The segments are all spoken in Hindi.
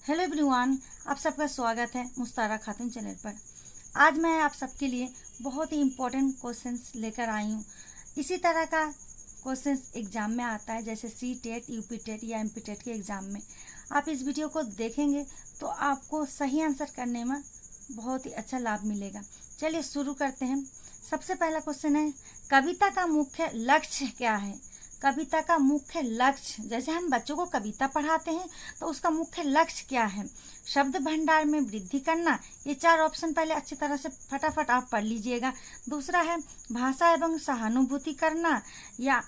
हेलो एवरीवन, आप सबका स्वागत है मुस्तारा खातून चैनल पर। आज मैं आप सबके लिए बहुत ही इम्पोर्टेंट क्वेश्चंस लेकर आई हूँ। इसी तरह का क्वेश्चंस एग्जाम में आता है, जैसे सी टेट, यूपी टेट या एमपी टेट के एग्ज़ाम में। आप इस वीडियो को देखेंगे तो आपको सही आंसर करने में बहुत ही अच्छा लाभ मिलेगा। चलिए शुरू करते हैं। सबसे पहला क्वेश्चन है, कविता का मुख्य लक्ष्य क्या है? कविता का मुख्य लक्ष्य, जैसे हम बच्चों को कविता पढ़ाते हैं तो उसका मुख्य लक्ष्य क्या है? शब्द भंडार में वृद्धि करना। ये चार ऑप्शन पहले अच्छी तरह से फटाफट आप पढ़ लीजिएगा। दूसरा है भाषा एवं सहानुभूति करना, या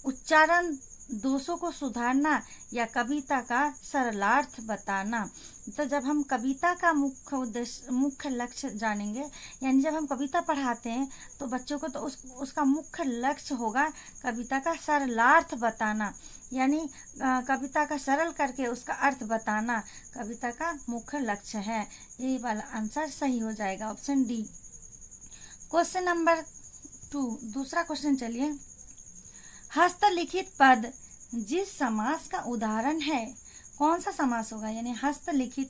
उच्चारण दोषों को सुधारना, या कविता का सरलार्थ बताना। तो जब हम कविता का मुख्य लक्ष्य जानेंगे, यानी जब हम कविता पढ़ाते हैं तो बच्चों को तो उसका मुख्य लक्ष्य होगा कविता का सरलार्थ बताना, यानी कविता का सरल करके उसका अर्थ बताना कविता का मुख्य लक्ष्य है। ये वाला आंसर सही हो जाएगा, ऑप्शन डी। क्वेश्चन नंबर 2, दूसरा क्वेश्चन चलिए। हस्तलिखित पद जिस समास का उदाहरण है, कौन सा समास होगा? यानी हस्तलिखित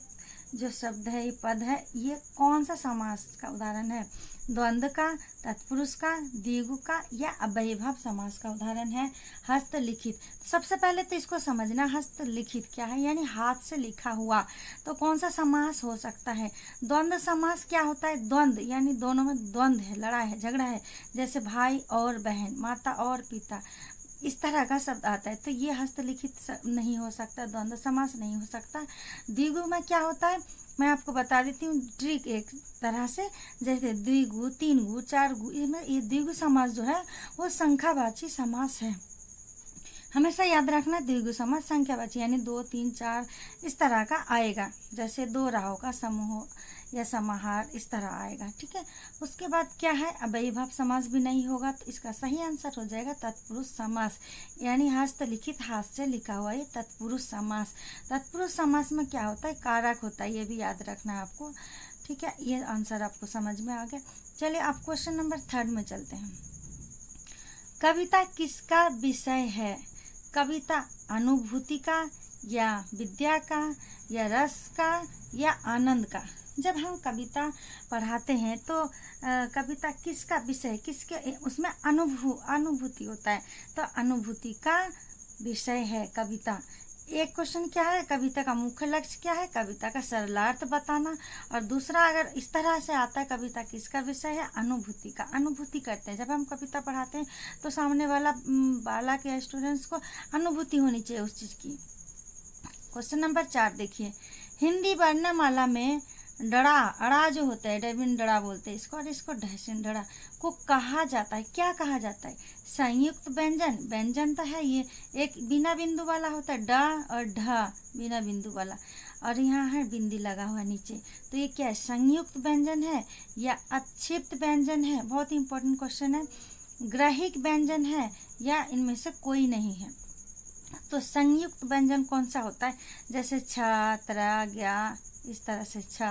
जो शब्द है, ये पद है, ये कौन सा समास का उदाहरण है? द्वंद्व का, तत्पुरुष का, द्विगु का, या अव्ययीभाव समास का उदाहरण है हस्तलिखित। सबसे पहले तो इसको समझना, हस्तलिखित क्या है, यानी हाथ से लिखा हुआ। तो कौन सा समास हो सकता है? द्वंद्व समास क्या होता है? द्वंद्व यानी दोनों में द्वंद्व है, लड़ाई है, झगड़ा है, जैसे भाई और बहन, माता और पिता, इस तरह का शब्द आता है। तो ये हस्तलिखित नहीं हो सकता, द्वंद्व समास नहीं हो सकता। द्विगु में क्या होता है मैं आपको बता देती हूँ ट्रिक एक तरह से, जैसे द्विगु, तीन गु, चार गु, ये द्विगु समास जो है वो संख्यावाची समास है। हमेशा याद रखना, द्विगु समास संख्यावाची यानी 2, 3, 4 इस तरह का आएगा, जैसे दो राहों का समूह या समाहार इस तरह आएगा, ठीक है। उसके बाद क्या है, अव्ययीभाव समास भी नहीं होगा, तो इसका सही आंसर हो जाएगा तत्पुरुष समास, यानी हस्तलिखित, हाथ से लिखा हुआ ये तत्पुरुष समास। तत्पुरुष समास में क्या होता है? कारक होता है, ये भी याद रखना है आपको, ठीक है। ये आंसर आपको समझ में आ गया। चलिए आप क्वेश्चन नंबर 3 में चलते हैं। कविता किसका विषय है? कविता अनुभूति का, या विद्या का, या रस का, या आनंद का? जब हम कविता पढ़ाते हैं तो कविता किसका विषय, किसके, उसमें अनुभूति होता है, तो अनुभूति का विषय है कविता। एक क्वेश्चन क्या है, कविता का मुख्य लक्ष्य क्या है? कविता का सरलार्थ बताना। और दूसरा अगर इस तरह से आता है, कविता किसका विषय है? अनुभूति का। अनुभूति करते हैं जब हम कविता पढ़ाते हैं तो सामने वाला बालक या स्टूडेंट्स को अनुभूति होनी चाहिए उस चीज़ की। क्वेश्चन नंबर 4 देखिए। हिंदी वर्णमाला में डड़ा, अड़ा जो होता है, डबिन डड़ा बोलते हैं इसको, और इसको ढसिन डड़ा को कहा जाता है, क्या कहा जाता है? संयुक्त व्यंजन, व्यंजन तो है ये, एक बिना बिंदु वाला होता है, ड और ढ बिना बिंदु वाला, और यहाँ है बिंदी लगा हुआ नीचे, तो ये क्या है? संयुक्त व्यंजन है या अक्षिप्त व्यंजन है? बहुत इंपॉर्टेंट क्वेश्चन है। ग्रहिक व्यंजन है या इनमें से कोई नहीं है? तो संयुक्त व्यंजन कौन सा होता है? जैसे छ, त्र, ज्ञा, इस तरह से छ,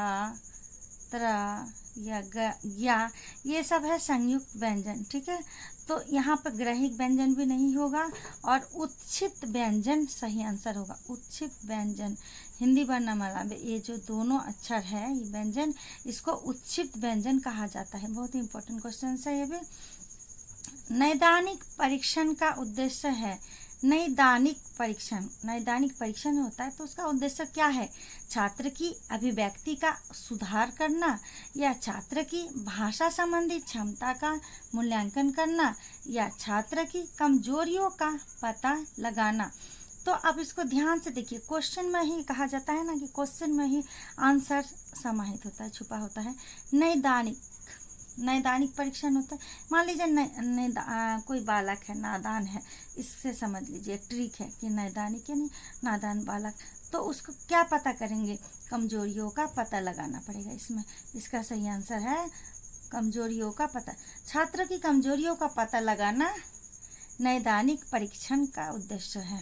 त्र, या ज्ञा, ये सब है संयुक्त व्यंजन, ठीक है। तो यहाँ पर ग्रहिक व्यंजन भी नहीं होगा, और उत्क्षिप्त व्यंजन सही आंसर होगा। उत्क्षिप्त व्यंजन हिंदी वर्णमाला में ये जो दोनों अक्षर है, ये व्यंजन, इसको उत्क्षिप्त व्यंजन कहा जाता है। बहुत ही इंपॉर्टेंट क्वेश्चन है ये भी। नैदानिक परीक्षण का उद्देश्य है, नैदानिक परीक्षण होता है तो उसका उद्देश्य क्या है? छात्र की अभिव्यक्ति का सुधार करना, या छात्र की भाषा संबंधी क्षमता का मूल्यांकन करना, या छात्र की कमजोरियों का पता लगाना। तो अब इसको ध्यान से देखिए, क्वेश्चन में ही कहा जाता है ना कि क्वेश्चन में ही आंसर समाहित होता है, छुपा होता है। नैदानिक परीक्षण होता है। मान लीजिए कोई बालक है, नादान है, इससे समझ लीजिए ट्रिक है कि नैदानिक यानी नादान बालक, तो उसको क्या पता करेंगे? कमजोरियों का पता लगाना पड़ेगा इसमें। इसका सही आंसर है कमजोरियों का पता। छात्र की कमजोरियों का पता लगाना नैदानिक परीक्षण का उद्देश्य है।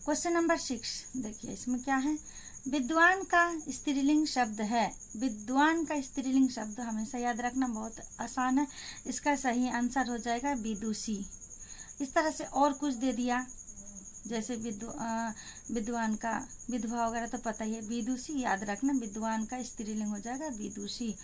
क्वेश्चन नंबर 6 देखिए, इसमें क्या है? विद्वान का स्त्रीलिंग शब्द है। विद्वान का स्त्रीलिंग शब्द हमेशा याद रखना, बहुत आसान है। इसका सही आंसर हो जाएगा विदुषी। इस तरह से और कुछ दे दिया, जैसे विद्वान का विधवा वगैरह तो पता ही है, विदुषी याद रखना, विद्वान का स्त्रीलिंग हो जाएगा विदुषी।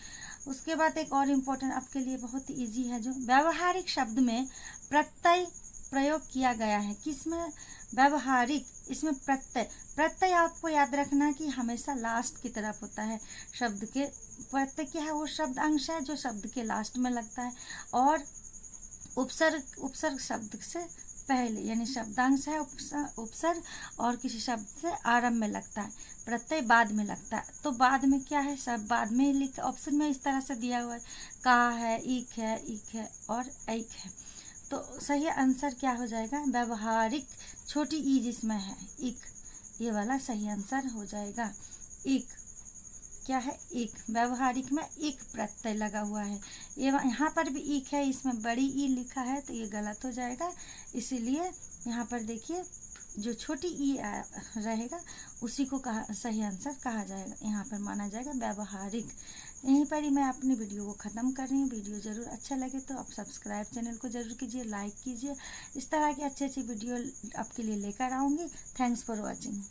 उसके बाद एक और इम्पोर्टेंट आपके लिए बहुत इजी है, जो व्यावहारिक शब्द में प्रत्यय प्रयोग किया गया है। किसमें? व्यावहारिक, इसमें प्रत्यय। प्रत्यय आपको याद रखना कि हमेशा लास्ट की तरफ होता है शब्द के। प्रत्यय क्या है? वो शब्द अंश है जो शब्द के लास्ट में लगता है, और उपसर्ग शब्द से पहले, यानी शब्दांश है उपसर्ग, और किसी शब्द से आरंभ में लगता है। प्रत्यय बाद में लगता है। तो बाद में क्या है? सब बाद में लिखा, ऑप्शन में इस तरह से दिया हुआ है, का है, इक है और ऐक है। तो सही आंसर क्या हो जाएगा? व्यावहारिक, छोटी ई जिसमें है इक, ये वाला सही आंसर हो जाएगा। इक क्या है? एक। व्यावहारिक में एक प्रत्यय लगा हुआ है। ये यहाँ पर भी एक है, इसमें बड़ी ई लिखा है तो ये गलत हो जाएगा। इसीलिए यहाँ पर देखिए जो छोटी ई रहेगा उसी को सही आंसर कहा जाएगा, यहाँ पर माना जाएगा व्यावहारिक। यहीं पर ही मैं अपनी वीडियो को ख़त्म कर रही हूँ। वीडियो ज़रूर अच्छा लगे तो आप सब्सक्राइब चैनल को ज़रूर कीजिए, लाइक कीजिए। इस तरह की अच्छी अच्छी वीडियो आपके लिए लेकर आऊँगी। Thanks for watching.